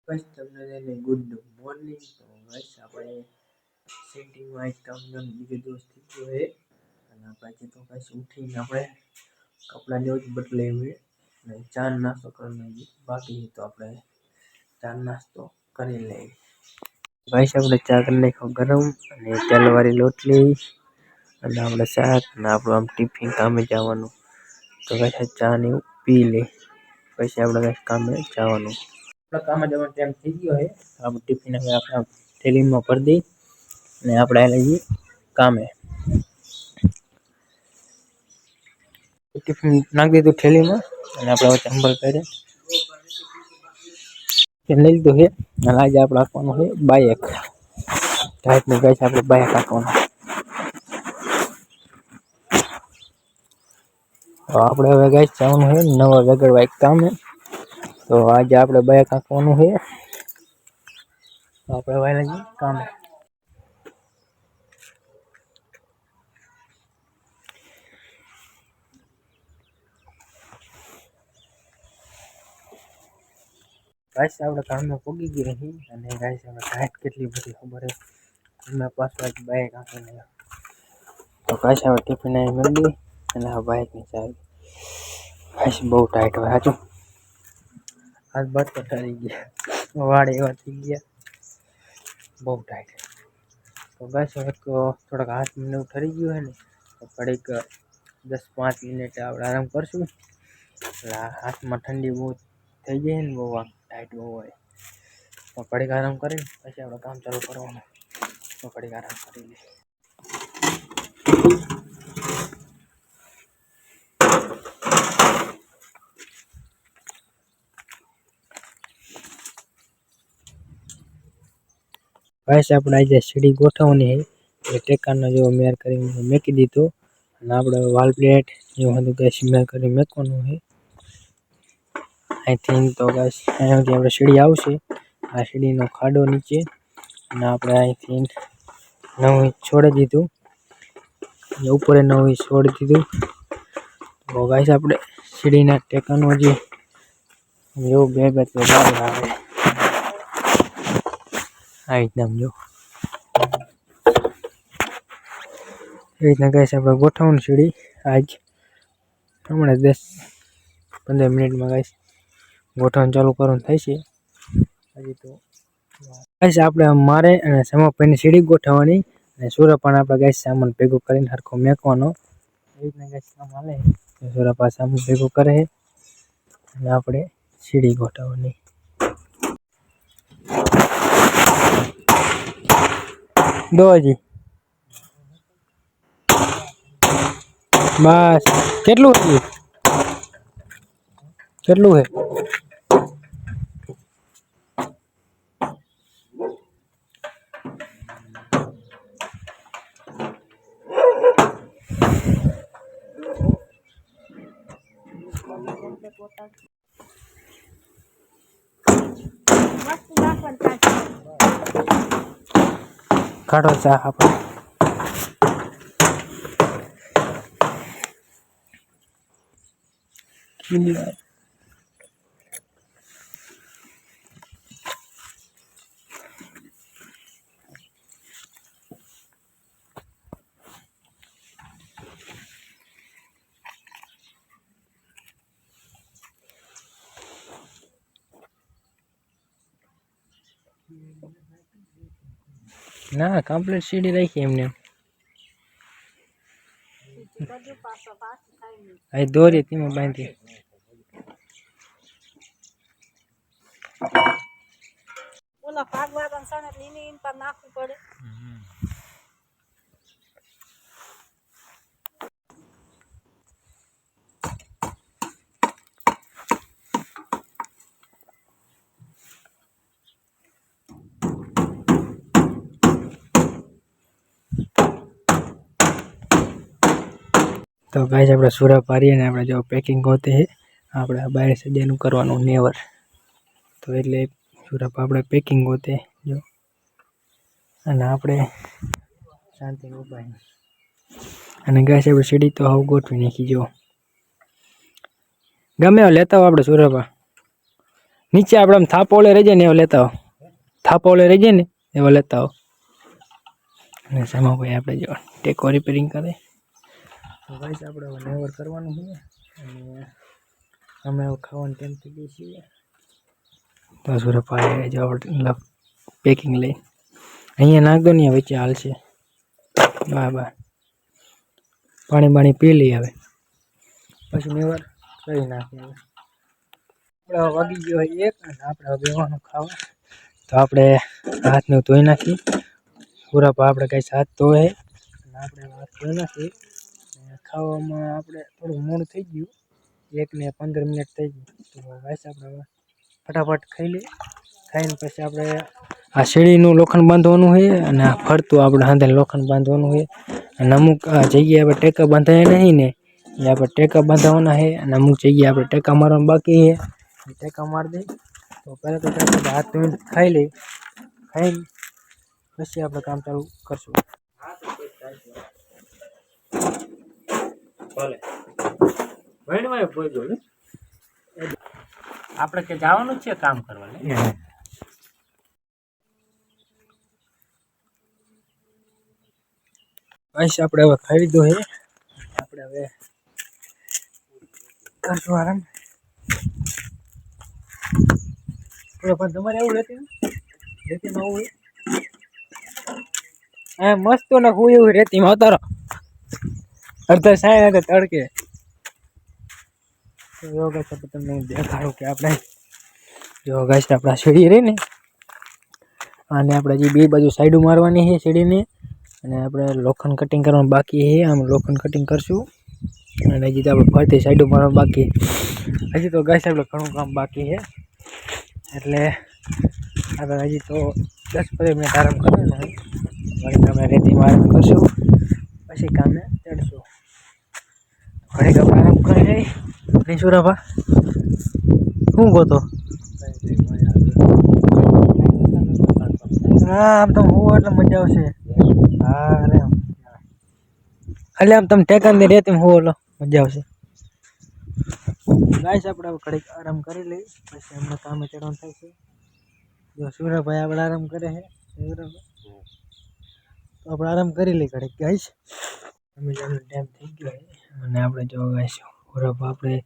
બસ તમને good morning. તો બસ આપણે સેટિંગમાં એક કામ બીજો દિવસ થઈ ગયો છે અને પછી તો બસ ઉઠીને આપણે કપડાં જેવું જ બદલાઈ હોય અને ચા નાસ્તો કરવાનો બાકી તો આપણે ચા નાસ્તો કરી લઈએ. ભાઈ આપણે ચા કરી નાખો ગરમ અને તેલવાળી રોટલી અને આપણે શાક ને આપણું આમ ટિફિન કામે જવાનું. તો પછી ચા ને એવું પી લે પછી આપણે કામે જવાનું. કામ જવાનો ટાઈમ થઈ ગયો છે. આપણે ટિફિન હવે આપણા થેલીમાં ભરી દઈ અને આપણે લઈએ કામે. ટિફિન નાખી દીધું થેલીમાં અને આપણે ચંબલ પહેર્યા લઈ લીધું છે અને આજે આપણે આપવાનું છે બાઇક. ટાઈટની ગાઈસ આપણે બાઇક આપવાનું. તો આપણે હવે ગાઈસ જવાનું છે નવા વગર કામે. તો આજે આપણે બાઇક આપવાનું છે. તો આપણે વાયલા જઈએ કામે. ગાઈસ આપણે કામે પોગી ગયા છીએ અને ગાઈસ આપણે ટાઈટ કેટલી બધી ખબર છે. અમે પાછળ બાઇક આપીને તો ગાઈસ આપણે ટિફિન અહીં મેળવી અને આ બાઇકની ચાવી. ગાઈસ બહુ ટાઈટ હોય હાચું. હાથ બાત તો ઠરી ગયા વાળ એવા થઈ ગયા બહુ ટાઈટ. તો ગાઈસ હવે થોડાક હાથ મને એવું ઠરી ગયું હોય ને તો ઘડીક 10-5 મિનિટ આપણે આરામ કરશું. એટલે હાથમાં ઠંડી બહુ થઈ જાય ને બહુ ટાઈટ બહુ હોય તો ઘડીક આરામ કરીને પછી આપણે કામ ચાલુ કરવાનું. તો ઘડીક આરામ કરી લઈએ. ગાઈસ આપણે આજે સીડી ગોઠવવાની છે. ટેકાનો જેવો મેર કરીને મેકી દીધો અને આપણે વાલ પ્લેટ જેવું હતું ગાઈસ મેર કરી મેકવાનું છે. અહીંથી તો ગાઈસ અહીંયાથી આપણે સીડી આવશે. આ સીડીનો ખાડો નીચે અને આપણે અહીંથી નવું છોડી દીધું ઉપર નવું છોડી દીધું. તો ગાઈસ આપણે સીડીના ટેકાનો જે એવું બે આવે આ રીતના જો એ રીતના ગાઈસ આપણે ગોઠવવાનું સીડી આજ હમણાં 10-15 મિનિટમાં ગાઈસ ગોઠવણ ચાલુ કરવાનું થાય છે. હજી તો ગાઈસ આપણે મારે અને સમાભાઈની સીડી ગોઠવવાની અને સુરપાન આપણે ગાઈસ સામાન ભેગું કરીને હરખો મેકવાનો. એ રીતના ગાઈસ કામ હાલે. સુરપા સામાન ભેગું કરે અને આપણે સીડી ગોઠવવાની. દોજી બસ કેટલું થયું કેટલું હે કાઢો ચા આપણે ના કમ્પ્લીટ સીડી રાખી એમને આ દોરી તેમાં બાંધી ઓલા ભાગવાદન સને લીની ઇન પર નાખવું પડે. તો ગાઈસ આપણે સુરા પારીએ ને આપણે જો પેકિંગ હોતે હે આપણે બહાર સજાનું કરવાનું નેવર. તો એટલે સુરા આપણે પેકિંગ હોતે જો અને આપણે શાંતિ ઉભા અને ગાઈસ આપણે સીડી તો હાવ ગોઠવી નાખી જો ગમે લેતા હો આપણે સુરાપા નીચે આપણે આમ થાપો ઓલે રહી જાય ને એવો લેતા આવો. થાપો ઓલે રહી જાય ને એવો લેતા આવો. અને સામા ભાઈ આપણે જો ટેકો રિપેરિંગ કરે. તો ગાઈસ આપણે હવે નેવર કરવાનું છે અને અમે હવે ખાવાનું ટાઈમ થઈ ગઈ છીએ. તો સુરપાઈ જો પેકિંગ લઈ અહીંયા નાખ દો ને વચ્ચે હાલશે. બરાબર પાણી પી લઈ હવે પછી નેવર કરી નાખીએ. આપણે વાગી ગયો હોય 1 અને આપણે બેવાનું ખાવા. તો આપણે હાથને ધોઈ નાખી. સુરપા આપણે કઈ હાથ ધોવે અને આપણે હાથ ધોઈ નાખી. ખાવામાં આપણે થોડું મોડું થઈ ગયું 1 ને 15 મિનિટ થઈ ગઈ. તો ગાઈસ આપણે ફટાફટ ખાઈ લઈએ. ખાઈને પછી આપણે આ શેરડીનું લોખંડ બાંધવાનું હોય અને આ ફરતું આપણે હાથે લોખંડ બાંધવાનું હોય અને અમુક જગ્યાએ આપણે ટેકા બાંધાય નહીં ને એ આપણે ટેકા બાંધવાના છે અને અમુક જગ્યાએ આપણે ટેકા મારવાનું બાકી છે. ટેકા મારી દઈ તો પહેલાં તો આપણે હાથ ધોઈને ખાઈ લઈ. ખાઈને પછી આપણે કામ ચાલુ કરશું. આપણે કે જવાનું છે કામ કરવા. બસ આપણે હવે ખાઈ લીધું છે. આપણે હવે કરશું આરામ. પણ તમારે એવું રેતીમાં આવું હોય મસ્ત ને હું એવું રેતીમાં ઉતારો અડધા સાય હતા તડકે. તમને દેખાડું કે આપણે જો ગાઈસ આપણા સીડી રહી ને અને આપણે જે બે બાજુ સાઈડો મારવાની છે સીડીને અને આપણે લોખંડ કટિંગ કરવાનું બાકી છે. આમ લોખંડ કટિંગ કરશું અને હજી તો આપણે ફરતી સાઈડો મારવાનું બાકી. હજી તો ગાઈસ આપણે ઘણું કામ બાકી છે એટલે આપણે હજી તો 10-15 મિનિટ આરામ કરવાનો હોય. વળી તમે રેતીમાં આરામ કરશું પછી કામે ચડશું. ઘડીક આપણે આરામ કરી લઈ. નહીં સુરાભા શું ગોતો? હા આમ તો હું એટલે મજા આવશે. હા અરે ખાલી આમ તમે ટેકાની રેતી હું ઓલો મજા આવશે. ગાઈસ આપણે ઘડીક આરામ કરી લઈ પછી અમને કામે ચડવાનું થાય છે. જો સુરાભાઈ આપણે આરામ કરે છે. તો આપણે આરામ કરી લઈ ઘડીક ગાઈસ. અમે જવાનો ટાઈમ થઈ ગયો અને આપણે જો ગાઈસ સુરાભા આપણે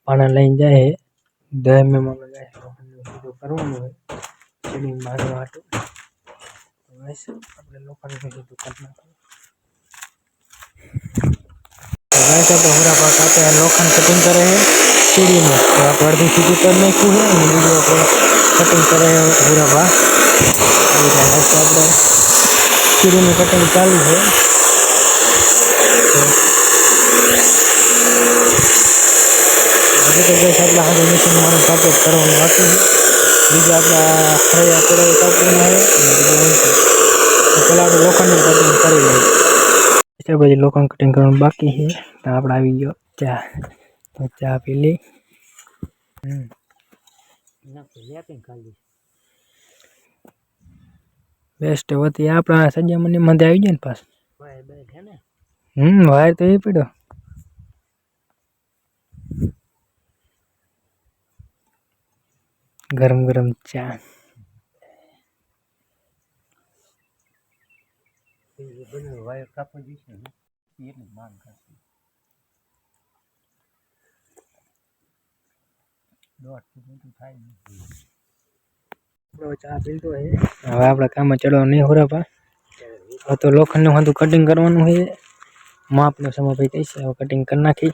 પાણા લઈને જાય 10 mm આપણે ગાઈસ લોખંડનું કરવાનું હોય સીડી મારવા હાટું. તો ગાઈસ આપણે લોખંડનું સીધું કરી નાખીએ. ગાઈસ આપણે સુરાભા સાથે લોખંડ કટિંગ કરે છે સીડીનું. તો આપણે અડધું સીધું કરી નાખ્યું છે અને બીજું આપણે કટિંગ કરે સુરાભા. આપણે સીડીનું કટિંગ ચાલુ છે. હજી તો ગેસ આપણા હાથે મશીન મારું કાપડ કરવાનું બાકી છે. બીજું આપણા ફળિયા પડે કાપવાના છે અને બીજું હોય છે. તો પહેલાં આપણે લોખંડનું કટિંગ કરી લઈએ. પછી લોખંડ કટિંગ કરવાનું બાકી છે. તો આપણે આવી ગયો ચા. તો ચા પી લઈ. બેસ્ટ હોતી આપણા સજામણી મંદિર આવી જાય ને પાસ. વાયર તો એ પડ્યો. ગરમ ગરમ ચા. વાયર કાપવા જઈશે એટલી માંગ કરશે. ચા પીતો છે. હવે આપણે કામમાં ચડવાનું નહીં હોરાપા. હવે તો લોખંડનું હતું કટિંગ કરવાનું છે. માપનો સમય ભાઈ કહીશે હવે કટિંગ કરી નાખી.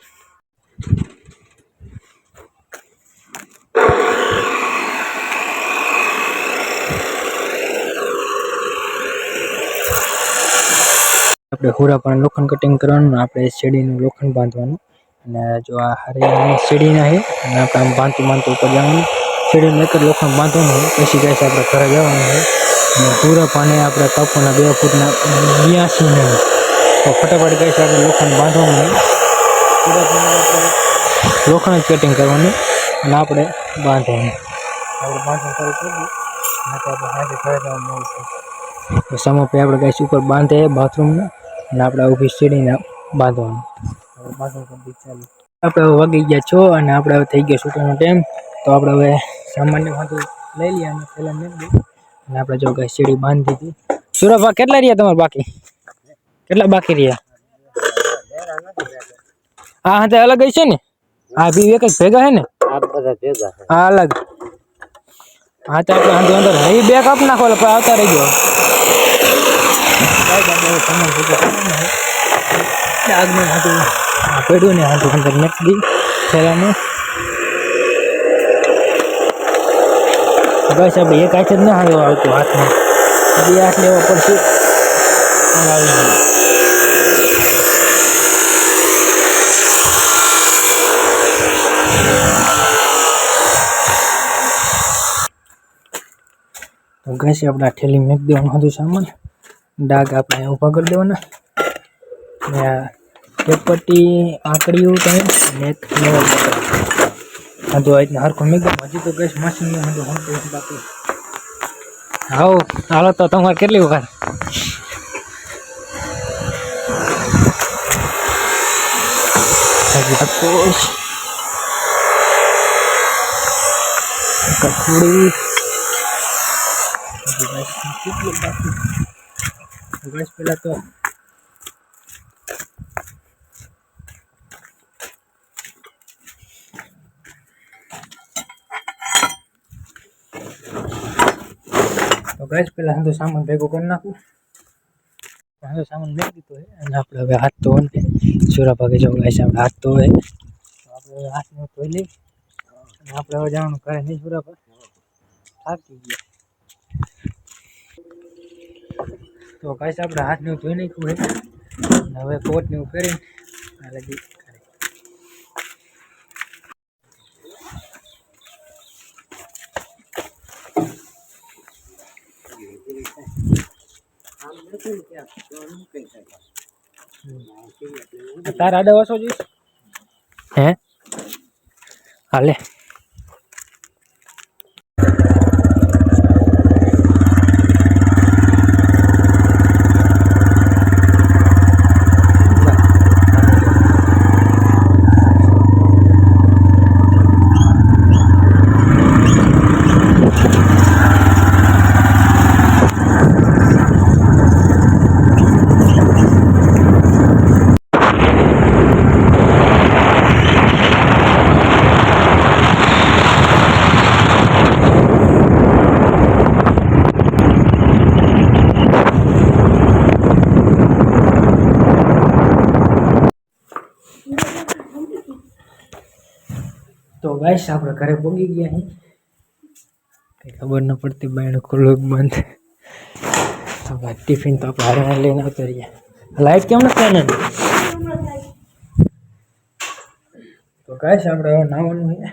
આપણે હુરાપાનું લોખંડ કટિંગ કરવાનું આપણે સીડીનું લોખંડ બાંધવાનું અને જો આ હારી સીડીના છે અને આપણે આમ બાંધતું ઉપર જવાનું. સીડીનું એક જ લોખંડ બાંધવાનું હોય પછી ગાઈસ આપણે ઘરે જવાનું હોય અને હુરાપાને આપણે કાપવાના 2 ફૂટના 82 ને તો ફટાફટ ગાઈસ આપણે લોખંડ બાંધવાનું હોય. હુરાપાને આપણે લોખંડ કટિંગ કરવાનું અને આપણે બાંધવાનું. આપણે બાંધવાનું શરૂ કરી દઈએ અને તો આપણે હાથે ઘરે જવાનું હોય છે. તો સમોપે આપણે ગાઈસ ઉપર બાંધે બાથરૂમના અને આપણે ઊભી સીડીને બાંધવાનું. બાંધવાનું ચાલુ. આપણે વાગી ગયા 6 અને આપણે હવે થઈ ગયો શૂટિંગનો ટાઈમ. તો આપણે હવે સામાન્ય હતું લઈ લઈએ અને પહેલા મેં દે અને આપણે જો ગાઈસ સીડી બાંધી હતી. સુરભા કેટલા રહ્યા તમારે બાકી? કેટલા બાકી રહ્યા? હા હા તે અલગ હશે ને? હા બી એક જ ભેગા હે ને? આ બધા ભેગા છે. હા અલગ. હા તો આપણે અંદર અંદર એ બે કાપ નાખો એટલે આવતા રહી ગયો. ડાગનું હતું પડ્યું ને હતું અંદર નાખી થેલામાં. બસ આપણે એક હાથ જ ના હાલો આવતું હાથમાં બે હાથ લેવા પડશે. આવી ગયું. તો ગાઈસ આપણે આ ઠેલી મેક દેવાનું હતું સામાન. ડાગ આપણે ઊભા કરી દેવાના ને આ ચપટી આંકડીયું તમે મેક લેવા પડે. તો આજને હરખું મેક દઉં. હજી તો ગાઈસ મશીનમાં બધું હંપી બાકી. હાઉ હાલો તો તમારે કેટલી વખત કઠોળી ગેસ પેલા તો ગેસ પેલા હું સામાન ભેગું કરી નાખું. સામાન મેં દીધો છે અને આપણે હવે હાથ તો સુરા ભાગે જવું ગાઈસ આપણે હાથ તો હોય તો આપણે હાથને ધોઈ લઈ અને આપણે હવે જવાનું કરે નહીં સુરા પર થાકી ગયા. તો ગાઈસ આપણે હાથને ધોઈ નાખ્યું છે અને હવે કોટને એવું કરીને લગી તારા આડે ઓછો જોઈશ હે હાલે. તો ગાઈસ આપણે ઘરે પહોંચી ગયા અહીં કઈ ખબર ન પડતી બાયણું ખુલ્લું બંધ. તો ભાઈ ટિફિન તો આપણે હારે લઈને આવતા રહ્યા. લાઈટ કેમ નથી આને? તો ગાઈસ આપણે હવે નાવાનું છે.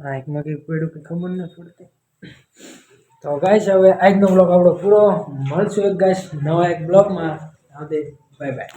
આંખમાં કંઈક પડ્યું કે ખબર નથી પડતી. તો ગાઈસ હવે આજનો બ્લોગ આપણો પૂરો. મળશું એક ગાઈસ નવા એક બ્લોગમાં. Bye bye.